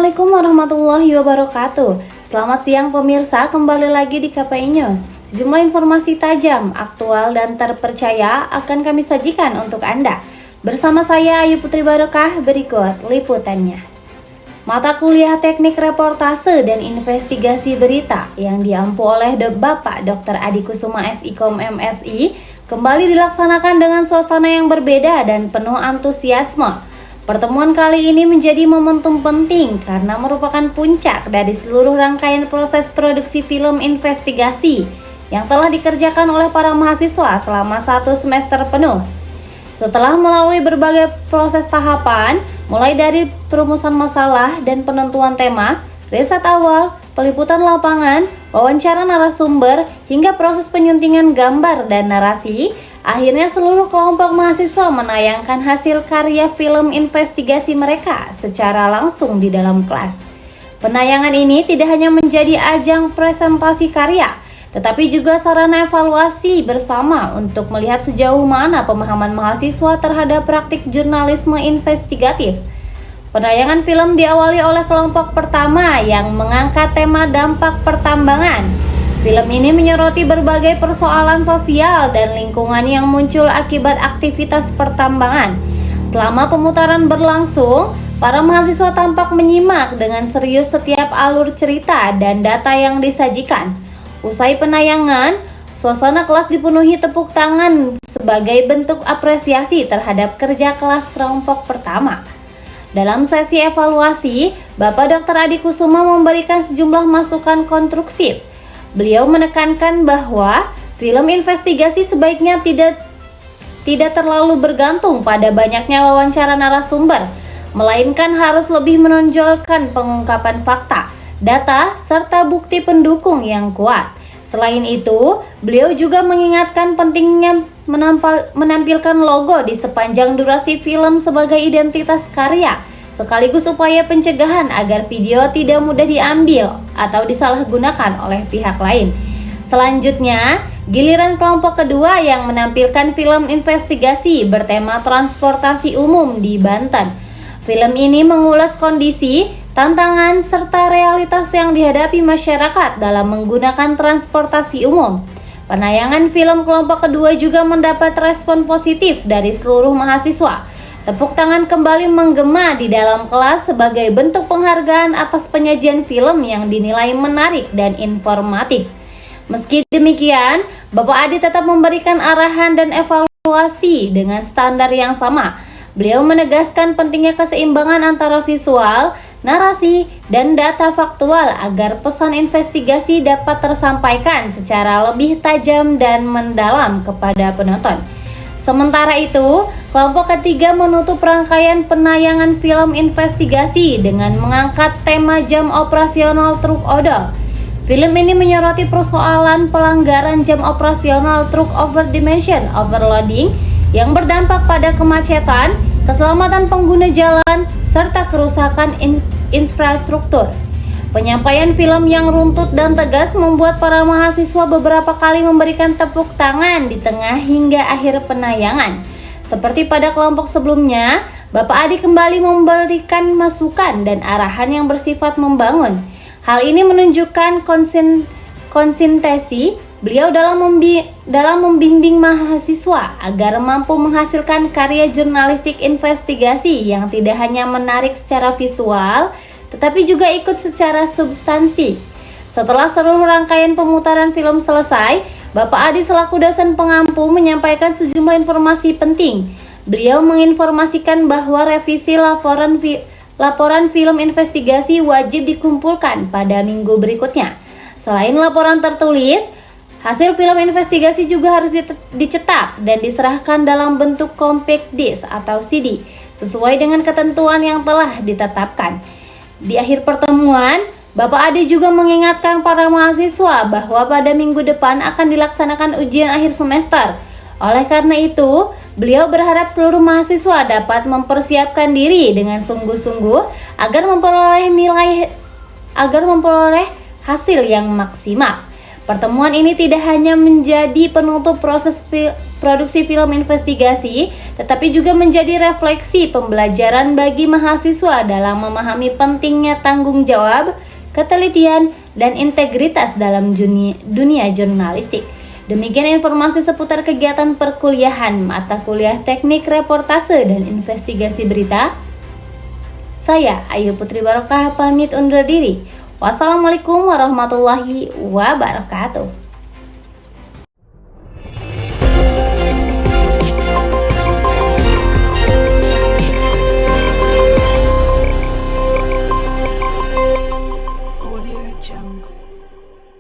Assalamualaikum warahmatullahi wabarakatuh. Selamat siang pemirsa, kembali lagi di KPI News. Sejumlah informasi tajam, aktual dan terpercaya akan kami sajikan untuk Anda. Bersama saya Ayu Putri Barokah, berikut liputannya. Mata kuliah Teknik Reportase dan Investigasi Berita yang diampu oleh Bapak Dr. Adi Kusuma SIKOM MSI kembali dilaksanakan dengan suasana yang berbeda dan penuh antusiasme. Pertemuan kali ini menjadi momentum penting karena merupakan puncak dari seluruh rangkaian proses produksi film investigasi yang telah dikerjakan oleh para mahasiswa selama 1 semester penuh. Setelah melalui berbagai proses tahapan, mulai dari perumusan masalah dan penentuan tema, riset awal, peliputan lapangan, wawancara narasumber, hingga proses penyuntingan gambar dan narasi, akhirnya seluruh kelompok mahasiswa menayangkan hasil karya film investigasi mereka secara langsung di dalam kelas. Penayangan ini tidak hanya menjadi ajang presentasi karya, tetapi juga sarana evaluasi bersama untuk melihat sejauh mana pemahaman mahasiswa terhadap praktik jurnalisme investigatif. Penayangan film diawali oleh kelompok pertama yang mengangkat tema dampak pertambangan. Film ini menyoroti berbagai persoalan sosial dan lingkungan yang muncul akibat aktivitas pertambangan. Selama pemutaran berlangsung, para mahasiswa tampak menyimak dengan serius setiap alur cerita dan data yang disajikan. Usai penayangan, suasana kelas dipenuhi tepuk tangan sebagai bentuk apresiasi terhadap kerja kelas kelompok pertama. Dalam sesi evaluasi, Bapak Dr. Adi Kusuma memberikan sejumlah masukan konstruksif. Beliau menekankan bahwa film investigasi sebaiknya tidak terlalu bergantung pada banyaknya wawancara narasumber, melainkan harus lebih menonjolkan pengungkapan fakta, data, serta bukti pendukung yang kuat. Selain itu, beliau juga mengingatkan pentingnya menampilkan logo di sepanjang durasi film sebagai identitas karya, sekaligus upaya pencegahan agar video tidak mudah diambil atau disalahgunakan oleh pihak lain. Selanjutnya, giliran kelompok kedua yang menampilkan film investigasi bertema transportasi umum di Banten. Film ini mengulas kondisi, tantangan, serta realitas yang dihadapi masyarakat dalam menggunakan transportasi umum. Penayangan film kelompok kedua juga mendapat respon positif dari seluruh mahasiswa. Tepuk tangan kembali menggema di dalam kelas sebagai bentuk penghargaan atas penyajian film yang dinilai menarik dan informatif. Meski demikian, Bapak Adi tetap memberikan arahan dan evaluasi dengan standar yang sama. Beliau menegaskan pentingnya keseimbangan antara visual, narasi, dan data faktual agar pesan investigasi dapat tersampaikan secara lebih tajam dan mendalam kepada penonton. Sementara itu, kelompok ketiga menutup rangkaian penayangan film investigasi dengan mengangkat tema jam operasional truk odol. Film ini menyoroti persoalan pelanggaran jam operasional truk overdimension overloading yang berdampak pada kemacetan, keselamatan pengguna jalan, serta kerusakan infrastruktur. Penyampaian film yang runtut dan tegas membuat para mahasiswa beberapa kali memberikan tepuk tangan di tengah hingga akhir penayangan. Seperti pada kelompok sebelumnya, Bapak Adi kembali memberikan masukan dan arahan yang bersifat membangun. Hal ini menunjukkan konsistensi beliau dalam membimbing mahasiswa agar mampu menghasilkan karya jurnalistik investigasi yang tidak hanya menarik secara visual, tetapi juga ikut secara substansi. Setelah seluruh rangkaian pemutaran film selesai, Bapak Adi selaku dosen pengampu menyampaikan sejumlah informasi penting. Beliau menginformasikan bahwa revisi laporan film investigasi wajib dikumpulkan pada minggu berikutnya. Selain laporan tertulis, hasil film investigasi juga harus dicetak dan diserahkan dalam bentuk compact disc atau CD sesuai dengan ketentuan yang telah ditetapkan. Di akhir pertemuan, Bapak Adi juga mengingatkan para mahasiswa bahwa pada minggu depan akan dilaksanakan ujian akhir semester. Oleh karena itu, beliau berharap seluruh mahasiswa dapat mempersiapkan diri dengan sungguh-sungguh agar memperoleh hasil yang maksimal. Pertemuan ini tidak hanya menjadi penutup proses produksi film investigasi, tetapi juga menjadi refleksi pembelajaran bagi mahasiswa dalam memahami pentingnya tanggung jawab, ketelitian, dan integritas dalam dunia jurnalistik. Demikian informasi seputar kegiatan perkuliahan mata kuliah Teknik Reportase dan Investigasi Berita. Saya Ayu Putri Barokah pamit undur diri. Wassalamualaikum warahmatullahi wabarakatuh.